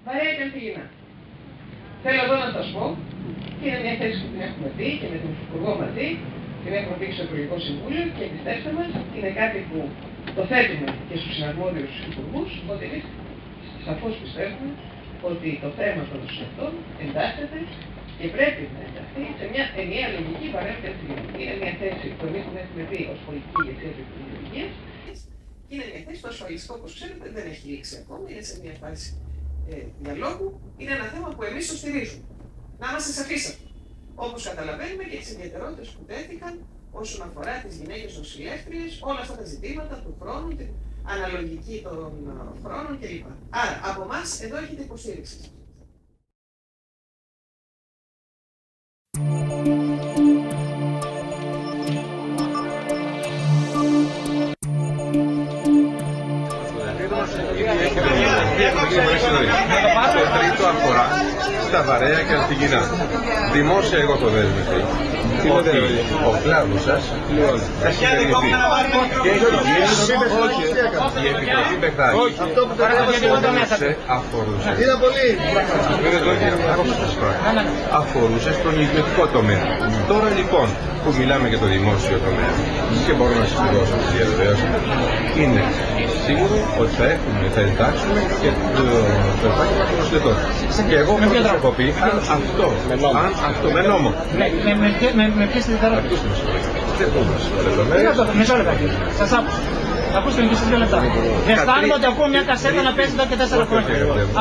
Βαρέα και Ανθυγινά. Θέλω εδώ να σας πω, και είναι μια θέση που την έχουμε πει και με τον Υπουργό μαζί, την έχουμε πει στο Υπουργικό Συμβούλιο και πιστέψτε μας, είναι κάτι που το θέτουμε και στους συναρμόδιους υπουργούς, ότι εμείς σαφώς πιστεύουμε ότι το θέμα των νοσηλευτών εντάσσεται και πρέπει να ενταχθεί σε μια ενιαία λογική Βαρέα και Ανθυγινά. Είναι μια θέση που εμείς την έχουμε πει ως πολιτική ηγεσία του Υπουργείου Υγείας. Είναι μια θέση, το ασφαλιστικό, όπως ξέρετε, δεν έχει λήξει ακόμα, είναι σε μια φάση διαλόγου. Είναι ένα θέμα που εμείς το στηρίζουμε. Να είμαστε σαφείς αυτό. Όπως καταλαβαίνουμε και τις ιδιαιτερότητες που τέθηκαν όσον αφορά τις γυναίκες νοσηλεύτριες, όλα αυτά τα ζητήματα του χρόνου, την αναλογική των χρόνων κλπ. Άρα, από εμάς εδώ έχετε υποστήριξη. Το τρίτο αφορά στα Βαρέα και Ανθυγινά. Δημόσια εγώ το δέσμευση ότι ο κλάδος σας θα συμπεριληφθεί και έχει γίνει η Επιτροπή Μπεχτάκη αφορούσε στον ιδιωτικό τομέα. Τώρα λοιπόν που μιλάμε για το δημόσιο τομέα και μπορώ να συμπληρώσω τη διαβεβαίωση, είναι σίγουρο ότι θα εντάξουμε και το επάγγελμα των νοσηλευτών. Και εγώ έχω πει αν αυτό με νόμο. Με ποιες ιδιαιτερότητες. Δεν πούμε λεπτομέρειες. Μισό λεπτάκι. Σας άκουσα. Ακούστε με και στις 2 λεπτά. Αισθάνομαι ότι ακούω μια κασέτα να παίζει εδώ και 4 χρόνια.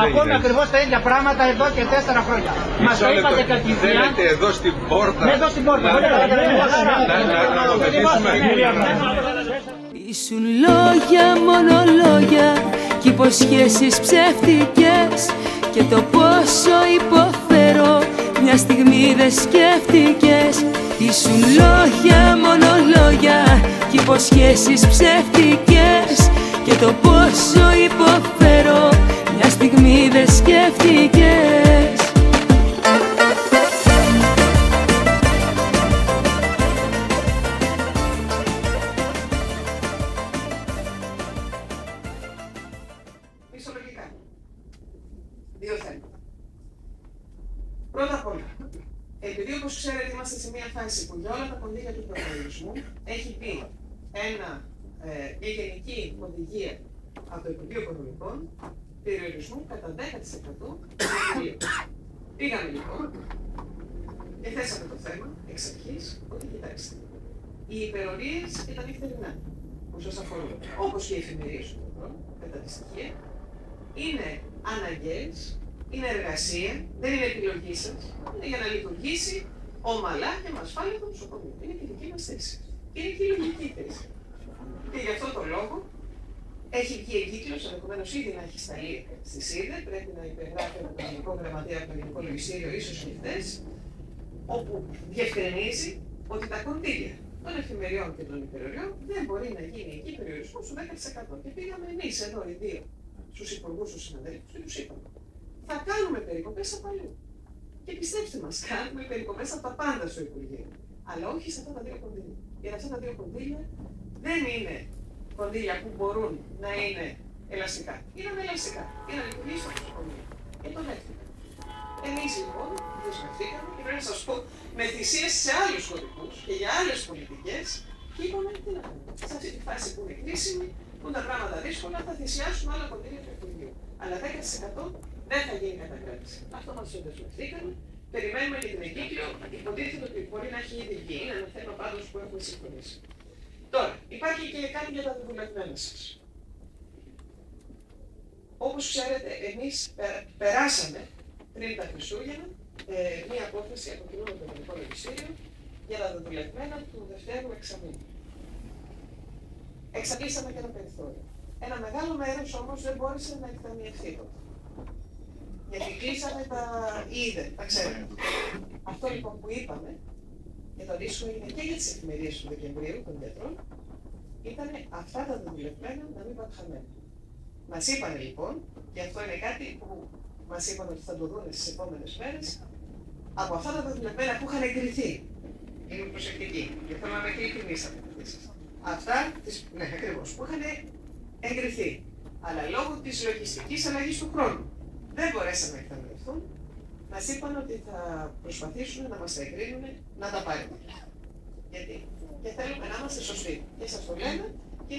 Ακούμε ακριβώς τα ίδια πράγματα εδώ και 4 χρόνια. Μας το είπατε κατηδίαν. Θέλετε εδώ στην πόρτα. Εδώ στην πόρτα. Να το πετήσουμε. Ήσουν λόγια, μόνο λόγια κι υποσχέσεις ψεύτικες και το πόσο υποφέρω μια στιγμή δεν σκέφτηκες. Ήσουν λόγια, μόνο λόγια κι υποσχέσεις ψεύτικες και το πόσο υποφέρω μια στιγμή δεν σκέφτηκες. Μισολογικά. Δύο θέματα. Πρώτα απ' όλα, επειδή όπως ξέρετε είμαστε σε μια φάση που για όλα τα κονδύλια του προπολογισμού έχει πει μια γενική οδηγία από το Υπουργείο Οικονομικών περιορισμού κατά 10% του κονδυλίου. Πήγαμε λοιπόν και θέσαμε το θέμα εξ αρχής ότι κοιτάξτε, οι υπερορίες και τα νυχτερινά που σας αφορούν, όπως και οι εφημερίες του χρόνου, κατά τη στοιχεία, είναι αναγκαίες, είναι εργασία, δεν είναι επιλογή σας, είναι για να λειτουργήσει ομαλά και με ασφάλεια το νοσοκομείο. Είναι και η δική μας θέση. Είναι και η λογική θέση. Και γι' αυτό το λόγο έχει βγει εγκύκλος, ενδεχομένως ήδη να έχει σταλεί στη ΣΥΔΕ, πρέπει να υπεγράφει από το Γενικό Γραμματέα, από το Γενικό Λογιστήριο, ίσως και χθες, όπου διευκρινίζει ότι τα κονδύλια των εφημεριών και των υπερορειών δεν μπορεί να γίνει εκεί περιορισμό του 10%. Και πήγαμε εμείς εδώ οι δύο στους υπουργούς, στους συναδέλφους και τους είπαμε: θα κάνουμε περικοπές από αλλού. Και πιστέψτε μας, κάνουμε περικοπές από τα πάντα στο Υπουργείο. Αλλά όχι σε αυτά τα δύο κονδύλια. Γιατί αυτά τα δύο κονδύλια δεν είναι κονδύλια που μπορούν να είναι ελαστικά. Είναι ανελαστικά. Είναι να λειτουργήσει το νοσοκομείο. Και το δέχτηκα. Εμείς λοιπόν δεσμευτήκαμε και πρέπει να σας πω με θυσίες σε άλλους κωδικούς και για άλλες πολιτικές και είπαμε τι να κάνουμε. Σε αυτή τη φάση που είναι κρίσιμη, που είναι τα πράγματα δύσκολα, θα θυσιάσουμε άλλα κονδύλια του Υπουργείου. Αλλά 10% δεν θα γίνει κατακράτηση. Αυτό μας το δεσμευτήκαμε. Περιμένουμε και την εγκύκλιο. Υποτίθεται ότι μπορεί να έχει ήδη βγει. Είναι ένα θέμα πάντως που έχουμε συμφωνήσει. Τώρα, υπάρχει και κάτι για τα δουλευμένα σας. Όπως ξέρετε, εμείς περάσαμε πριν τα Χριστούγεννα μία απόφαση από κοινού με το Γενικό Λογιστήριο για τα δουλευμένα του δευτέρου εξαμήνου. Εξαντλήσαμε και ένα περιθώριο. Ένα μεγάλο μέρος όμως δεν μπόρεσε να εκταμιευθεί τότε. Γιατί κλείσαμε τα είδε, τα ξέρετε. Αυτό λοιπόν που είπαμε, και το αντίστοιχο έγινε και για τις εφημερίες του Δεκεμβρίου των γιατρών, ήταν αυτά τα δουλευμένα να μην πάνε χαμένα. Μας είπανε λοιπόν, και αυτό είναι κάτι που μας είπαν ότι θα το δουν στις επόμενες μέρες, από αυτά τα δουλευμένα που είχαν εγκριθεί. Είμαι προσεκτική, γιατί θέλω να με ειλικρινείς απαντήσεις. Αυτά, ναι ακριβώς, που είχαν εγκριθεί. Αλλά λόγω της λογιστικής αλλαγής του χρόνου δεν μπορέσαν να εκταμιευτούν, μας είπαν ότι θα προσπαθήσουν να μας τα εγκρίνουν να τα πάρουμε. Γιατί? Και θέλουμε να είμαστε σωστοί. Και σας το λέμε, και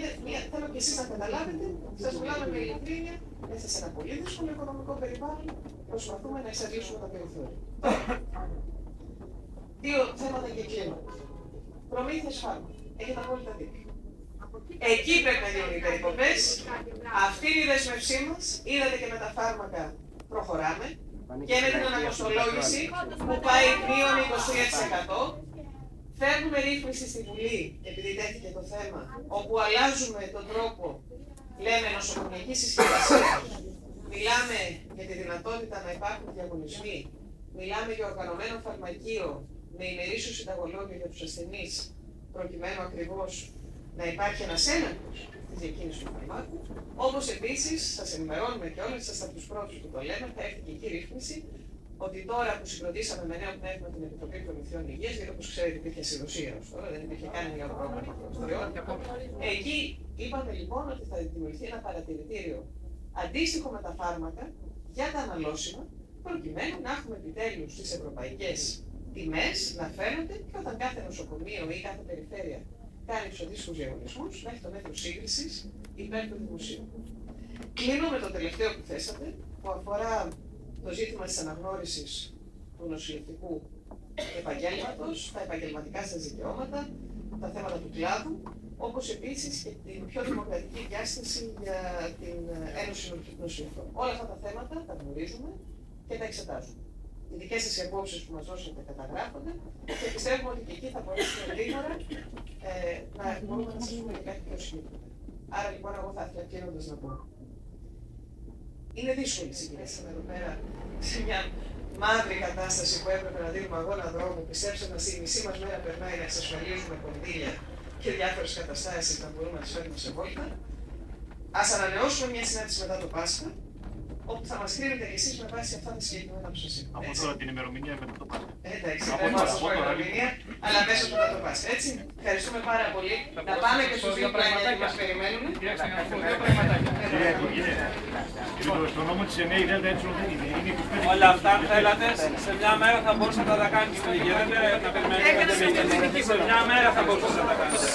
θέλω και εσείς να καταλάβετε, σας μιλάμε με ειλικρίνεια, μέσα σε ένα πολύ δύσκολο οικονομικό περιβάλλον, προσπαθούμε να εξαντλήσουμε τα περιθώρια. Δύο θέματα και κλείνω. Προμήθειες φάρμακα. Έχετε απόλυτα δίκιο. Εκεί πρέπει να γίνουν οι περικοπές. Αυτή είναι η δέσμευσή μας. Είδατε και με τα φάρμακα προχωράμε. Και με την ανακοστολόγηση που πάει μείον 23%. Φέρνουμε ρύθμιση στη Βουλή, επειδή τέθηκε το θέμα, όπου αλλάζουμε τον τρόπο, λέμε νοσοκομιακή συσκευασία. Μιλάμε για τη δυνατότητα να υπάρχουν διαγωνισμοί. Μιλάμε για οργανωμένο φαρμακείο με ημερήσιο συνταγολόγιο για τους ασθενείς, προκειμένου ακριβώς να υπάρχει ένας έλεγχος της διακίνησης του φαρμάκου. Όπως επίσης, σας ενημερώνουμε και όλες σας από τους πρώτους που το λέμε, θα έρθει και εκεί ρύθμιση ότι τώρα που συγκροτήσαμε με νέο πνεύμα την Επιτροπή Προμηθειών Υγείας, γιατί όπως ξέρετε υπήρχε ασυδοσία ως τώρα, δεν υπήρχε καν μια πρόγραμμα προστοριών. Εκεί είπαμε λοιπόν ότι θα δημιουργηθεί ένα παρατηρητήριο αντίστοιχο με τα φάρμακα για τα αναλώσιμα, προκειμένου να έχουμε επιτέλους στις ευρωπαϊκές τιμές να φαίνονται και όταν κάθε νοσοκομείο ή κάθε περιφέρεια κάνει τους αντίστοιχους διαγωνισμούς, να έχει το μέτρο σύγκρισης υπέρ του δημοσίου. Κλείνω με το τελευταίο που θέσατε, που αφορά το ζήτημα της αναγνώρισης του νοσηλευτικού επαγγέλματος, τα επαγγελματικά σας δικαιώματα, τα θέματα του κλάδου, όπως επίσης και την πιο δημοκρατική διάσταση για την Ένωση Νοσηλευτών. Όλα αυτά τα θέματα τα γνωρίζουμε και τα εξετάζουμε. Οι δικές σας απόψεις που μας δώσετε καταγράφονται και πιστεύουμε ότι και εκεί θα μπορέσουμε γρήγορα να μπορούμε να σας πούμε για κάτι πιο συγκεκριμένο. Άρα λοιπόν, εγώ θα ήθελα κλείνοντας να πω. Είναι δύσκολη η συγκεκριμένη εδώ πέρα σε μια μαύρη κατάσταση που έπρεπε να δίνουμε αγώνα δρόμου. Πιστέψτε μας, η μισή μας μέρα περνάει να εξασφαλίζουμε κονδύλια και διάφορες καταστάσεις να μπορούμε να τις φέρουμε σε βόλτα. Ας ανανεώσουμε μια συνάντηση μετά το Πάσχα, όπου θα μας κρίνετε κι εσείς με βάση αυτά τα συγκεκριμένα που σας είπα. Από τώρα την ημερομηνία μετά το Πάσχα. Εντάξει, δεν θα σας πω ημερομηνία, αλλά μέσα μετά το Πάσχα. Έτσι, ευχαριστούμε πάρα πολύ. Να πάμε και στους δύο πλάνια που μας περιμένουν. Στο νόμο της ΕΝΕΗ δεν είναι 25. Όλα αυτά αν θέλατε, σε μια μέρα θα μπορούσατε να τα κάνετε. Και δεν να περιμένετε. Σε μια μέρα θα μπορούσατε να τα κάνετε.